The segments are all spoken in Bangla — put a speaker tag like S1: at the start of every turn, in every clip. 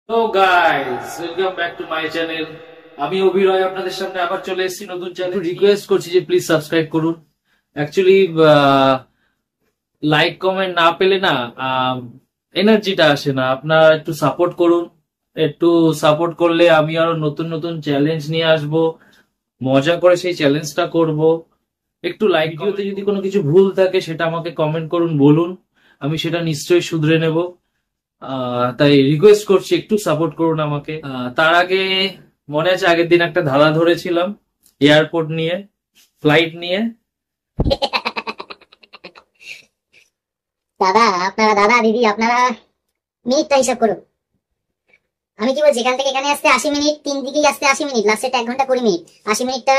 S1: তো guys, welcome back to my channel. আমি অভিনয় আপনাদের সামনে আবার চলে এসেছি নতুন চ্যানেল। রিকোয়েস্ট করছি যে প্লিজ সাবস্ক্রাইব করুন। অ্যাকচুয়ালি লাইক কমেন্ট না পেলে না এনার্জিটা আসে না। আপনারা একটু সাপোর্ট করুন। একটু সাপোর্ট করলে আমি আরো নতুন নতুন চ্যালেঞ্জ নিয়ে আসব, মজা করে সেই চ্যালেঞ্জটা করব। একটু লাইক, ভিডিওতে যদি কোনো কিছু ভুল থাকে সেটা আমাকে কমেন্ট করুন, বলুন, আমি সেটা নিশ্চয়ই শুধরে নেব। তাই রিকোয়েস্ট করছি একটু সাপোর্ট করুন আমাকে। তার আগে মনে আছে আগের দিন একটা ধাঁধা ধরেছিলাম এয়ারপোর্ট নিয়ে, ফ্লাইট নিয়ে।
S2: দাদা দিদি আপনারা মিনিটটা হিসাব করুন। আমি কি বলছি, এখান থেকে এখানে আসতে 80 মিনিট, তিন দিকেই আসতে 80 মিনিট, লাস্টে 1 ঘন্টা 20 মিনিট। 80 মিনিটটা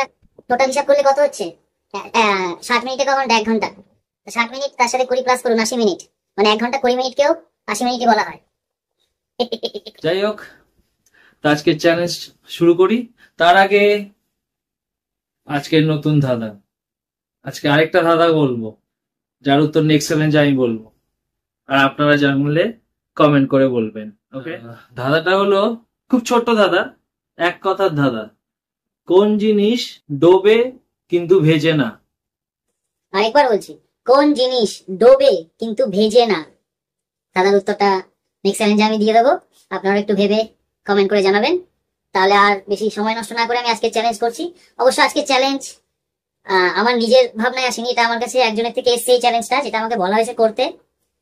S2: টোটাল হিসাব করলে কত হচ্ছে? 60 মিনিটে কখন 1 ঘন্টা, 60 মিনিট তার সাথে 20 প্লাস করুন, 80 মিনিট। মানে 1 ঘন্টা 20 মিনিটকেও 80 মিনিটই বলা হয়।
S1: যাই হোক, তো আজকের চ্যালেঞ্জ শুরু করি। তার আগে আজকের নতুন ধাঁধা, আজকে আরেকটা ধাঁধা বলবো, যার উত্তর নেক্সট চ্যালেঞ্জে আমি বলবো, আর আপনারা জানলে কমেন্ট করে বলবেন। ওকে, ধাঁধাটা হলো খুব ছোট্ট ধাঁধা, এক কথার ধাঁধা। কোন জিনিস ডোবে কিন্তু ভেজে না?
S2: আরেকবার বলছি, কোন জিনিস ডোবে কিন্তু ভেজে না? দাদার উত্তরটা নেক্সট চ্যালেঞ্জে আমি দিয়ে দেবো, আপনারা একটু ভেবে কমেন্ট করে জানাবেন। তাহলে আর বেশি সময় নষ্ট না করে আমি আজকে চ্যালেঞ্জ করছি। অবশ্য আজকে চ্যালেঞ্জ আমার নিজের ভাবনায় আসেনি, এটা আমার কাছে একজনের থেকে এসছে এই চ্যালেঞ্জটা, যেটা আমাকে বলা হয়েছে করতে।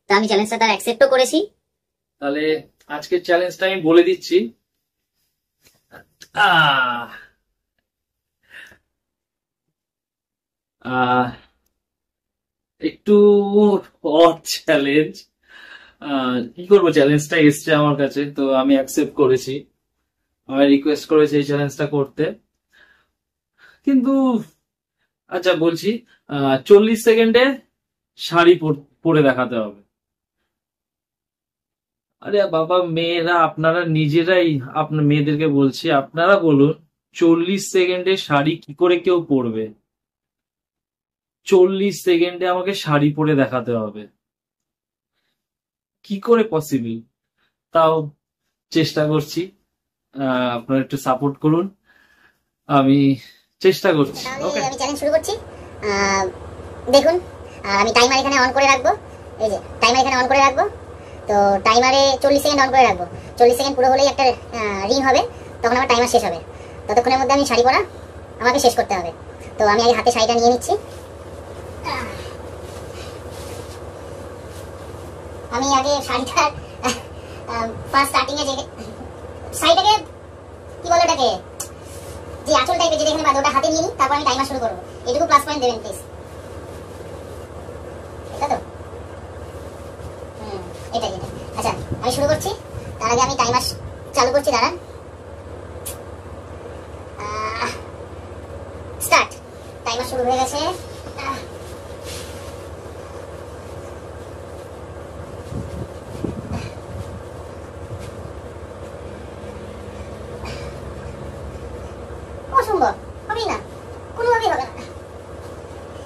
S2: তা আমি চ্যালেঞ্জটা তার অ্যাকসেপ্টও করেছি।
S1: তাহলে আজকের চ্যালেঞ্জটা আমি বলে দিচ্ছি। আহ আহ একটু অড চ্যালেঞ্জ। কি করবো, চ্যালেঞ্জটা এসছে আমার কাছে তো আমি অ্যাকসেপ্ট করেছি। আমার রিকোয়েস্ট করেছে এই চ্যালেঞ্জটা করতে, কিন্তু আচ্ছা বলছি, 40 সেকেন্ডে শাড়ি পরে দেখাতে হবে। আরে বাবা, মেয়েরা আপনারা নিজেরাই, আপনার মেয়েদেরকে বলছি, আপনারা বলুন 40 সেকেন্ডে শাড়ি কি করে কেউ পরবে? 40 সেকেন্ডে আমাকে শাড়ি পরে দেখাতে হবে, কি করে পসিবল? তাও চেষ্টা করছি, আপনারা একটু সাপোর্ট করুন, আমি চেষ্টা করছি। ওকে,
S2: আমি চ্যালেঞ্জ শুরু করছি। দেখুন, আমি টাইমার এখানে অন করে রাখবো। এই যে টাইমার এখানে অন করে রাখবো। তো টাইমারে 40 সেকেন্ড অন করে রাখবো। 40 সেকেন্ড পুরো হলেই একটা রিং হবে, তখন আমার টাইমার শেষ হবে। ততক্ষণের মধ্যে আমি শাড়ি পরা আমাকে শেষ করতে হবে। তো আমি আগে হাতে শাড়িটা নিয়ে নিচ্ছি। আমি আগে শাড়িটার ফার্স্ট স্টার্টিং এ যে শাড়িটাকে কি বলে ওটাকে, যে আঁচল টাইপের যেটা এখানে বাঁধে, ওটা হাতে নিয়ে নিই, তারপর আমি টাইমার শুরু করবো। এটুকু প্লাস পয়েন্ট দেবেন প্লিজ। এটা তো এটা এটা আচ্ছা, আমি শুরু করছি। তার আগে আমি টাইমার চালু করছি, দাঁড়ান। স্টার্ট। টাইমার শুরু হয়ে গেছে। অসম্ভব, হবেই না, কোনোভাবেই হবে না।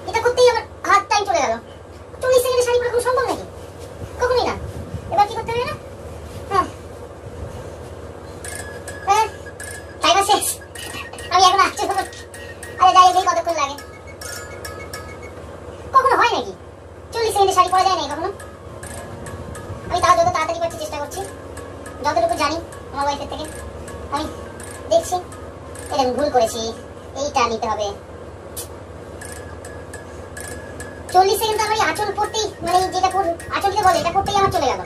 S2: এটা করতেই আমার হাত টাইম চলে গেল। 40 সেকেন্ডে শাড়ি পরা কোনো সম্ভব নাকি? কখনোই না। এবার কি করতে হবে না? হ্যাঁ হ্যাঁ, টাইমার শেষ। আমি এখন আসতে হবে। আরে যাই দেখি কতক্ষণ লাগে। কখনো হয় নাকি 40 সেকেন্ডে শাড়ি পরা যায় না কখনো? আমি তাও যত তাড়াতাড়ি পারছি চেষ্টা করছি, যতটুকু জানি আমার ওয়াইফের থেকে। আমি দেখছি এটা আমি ভুল করেছি, এইটা নিতে হবে। 40 সেকেন্ড আমার আঁচল পড়তেই, মানে যেটা আঁচলকে বলে, এটা পড়তেই আমার চলে গেল।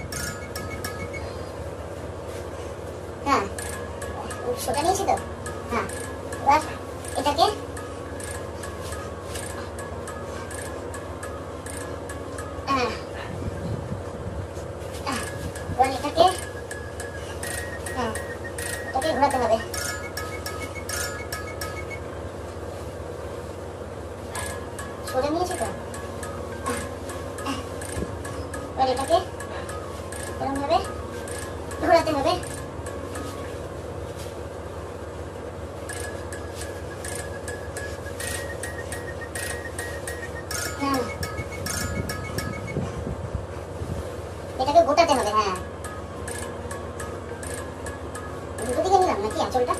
S2: হ্যাঁ, সোটা নিয়েছি তো। হ্যাঁ, এবার এটাকে এবার এটাকে এটাকে ঘোরাতে হবে। সোজা নিয়েছি তো। এবার এটাকে এরকম ভাবে ঘোরাতে হবে। এটাকে গোটাতে হবে। হ্যাঁ, দুটো দিকে নিলাম নাকি আঁচলটা?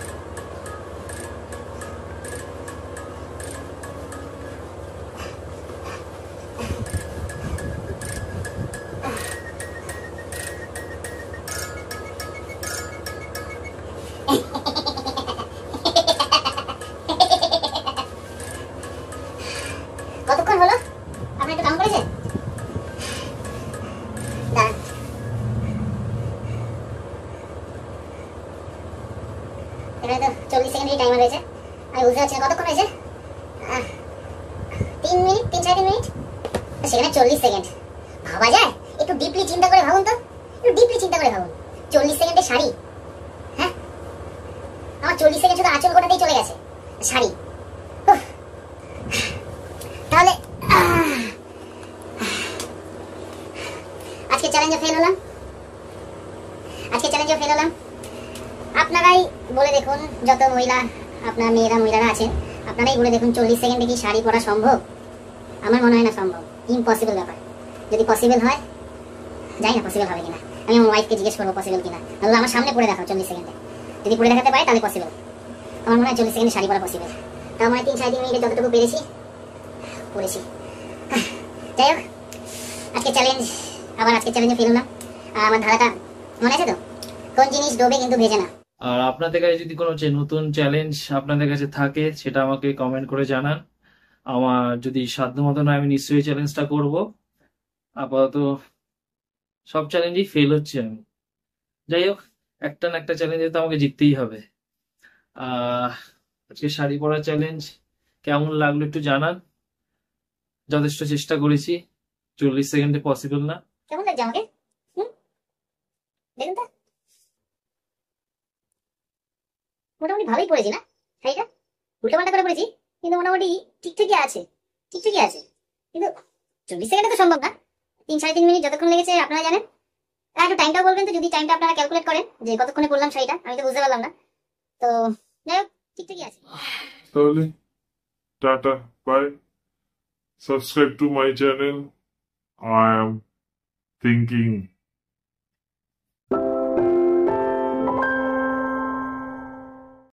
S2: কতক্ষণ হলো আপনি একটু কাম করেছেন? দাঁড়ান, এখানে তো 40 সেকেন্ডের টাইমার রয়েছে। আমি বুঝতে পারছি না কতক্ষণ হয়েছে। 3 মিনিট, 3-3.5 মিনিট, সেখানে 40 সেকেন্ড। ভাবা যায়? একটু ডিপলি চিন্তা করে ভাবুন তো, একটু ডিপলি চিন্তা করে ভাবুন। 40 সেকেন্ডের শাড়ি, হ্যাঁ, আমার 40 সেকেন্ড শুধু আঁচল গোটাতেই চলে গেছে, শাড়ি। উফ, তাহলে আজকে চ্যালেঞ্জে ফেল হলাম, আজকে চ্যালেঞ্জে ফেল হলাম। আপনারাই বলে দেখুন, যত মহিলা, আপনার মহিলারা আছেন, আপনারাই বলে দেখুন 40 সেকেন্ডে কি শাড়ি পরা সম্ভব? আমার মনে হয় না সম্ভব, ইম্পসিবল ব্যাপার। যদি পসিবল হয়, জানি না পসিবল হবে কিনা, আমি আমার ওয়াইফকে জিজ্ঞেস করবো পসিবল কিনা। তাহলে আমার সামনে পড়ে দেখাও 40 সেকেন্ডে, যদি পড়ে দেখাতে পারে তাহলে পসিবল। আমার মনে হয় 40 সেকেন্ডে শাড়ি পরা পসিবল। তার মানে 3-3.5 মিনিটে যতটুকু পেরেছি পড়েছি। যাই হোক, আজকে চ্যালেঞ্জ, আবার আজকে চ্যালেঞ্জে ফেল হলাম। আর আমার ধারাটা মনে আছে তো, কোন জিনিস ডোবে কিন্তু ভেজে না।
S1: আর আপনাদের কাছে যদি কোনো নতুন চ্যালেঞ্জ আপনাদের কাছে থাকে, সেটা আমাকে কমেন্ট করে জানান। আমার যদি সাধ্য মতো না, আমি নিশ্চয়ই চ্যালেঞ্জটা করব। আপাতত সব চ্যালেঞ্জই ফেল হচ্ছে আমি। যাই হোক, একটা না একটা চ্যালেঞ্জে তো আমাকে জিততেই হবে। আহ আজকে শাড়ি পরা চ্যালেঞ্জ কেমন লাগলো একটু জানান। যথেষ্ট চেষ্টা করেছি, 40 সেকেন্ডে পসিবল না।
S2: কেমন লাগছে আমাকে? হুম, দেখুন তো, মোটামুটি ভালোই পড়েছি না শাড়িটা? উল্টোপাল্টা করে পড়েছি, কিন্তু মোটামুটি ঠিকঠাকই আছে, ঠিকঠাকই আছে। কিন্তু 40 সেকেন্ডে তো সম্ভব না। 3-3.5 মিনিট যতক্ষণ লেগেছে আপনারা জানেন। আর একটু টাইমটাও বলবেন তো, যদি টাইমটা আপনারা ক্যালকুলেট করেন যে কতক্ষণে পড়লাম শাড়িটা, আমি তো বুঝতে পারলাম না। তো যাই হোক, ঠিকঠাকই আছে।
S3: তাহলে tata, bye, subscribe to my channel. I am thinking